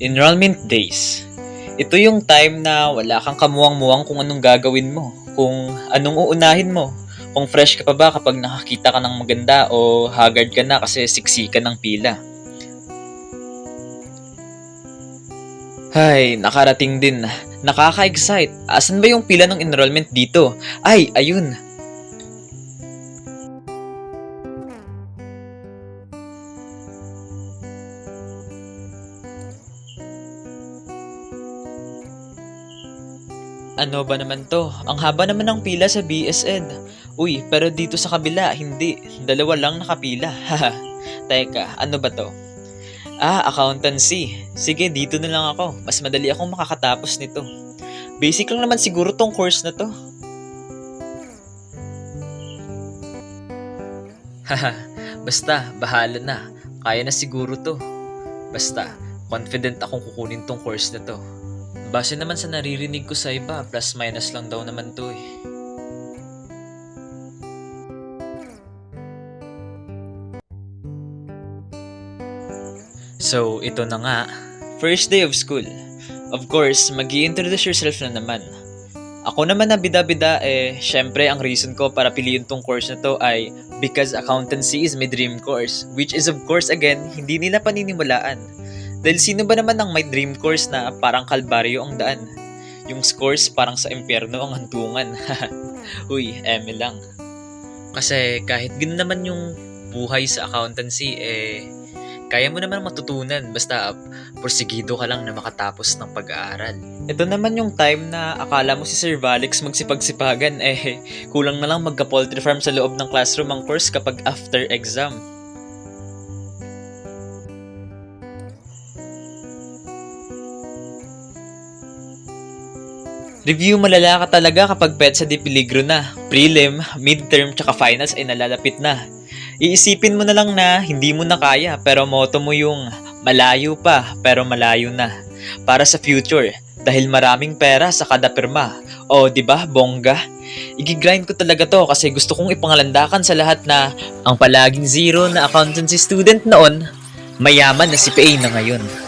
Enrollment days. Ito yung time na wala kang kamuwang-muwang kung anong gagawin mo, kung anong uunahin mo, kung fresh ka pa ba kapag nakakita ka ng maganda o haggard ka na kasi siksikan ng pila. Hay, nakarating din. Nakaka-excite. Asan ba yung pila ng enrollment dito? Ay, ayun. Ano ba naman to? Ang haba naman ng pila sa BSN. Uy, pero dito sa kabila, hindi. Dalawa lang nakapila. Haha. Teka, ano ba to? Accountancy. Sige, dito na lang ako. Mas madali akong makakatapos nito. Basic lang naman siguro tong course na to. Haha, basta, bahala na. Kaya na siguro to. Basta, confident akong kukunin tong course na to. Base naman sa naririnig ko sa iba, plus minus lang daw naman to eh. So, ito na nga. First day of school. Of course, mag-i-introduce yourself na naman. Ako naman na bida-bida syempre ang reason ko para piliin tong course na to ay because accountancy is my dream course. Which is of course again, hindi nila paniniwalaan. Dahil sino ba naman ang may dream course na parang kalbaryo ang daan? Yung scores parang sa impyerno ang hantungan. Uy, eme lang. Kasi kahit ganoon naman yung buhay sa accountancy, kaya mo naman matutunan basta porsigido ka lang na makatapos ng pag-aaral. Ito naman yung time na akala mo si Sir Valix magsipag-sipagan, kulang na lang magka-poultry farm sa loob ng classroom ang course kapag after exam. Review malala ka talaga kapag petsa de peligro na. Prelim, midterm, tsaka finals ay nalalapit na. Iisipin mo na lang na hindi mo na kaya pero motto mo yung malayo pa pero malayo na. Para sa future, dahil maraming pera sa kada pirma. O, di ba, bongga? Igigrind ko talaga to kasi gusto kong ipangalandakan sa lahat na ang palaging zero na accountancy student noon, mayaman na si PA na ngayon.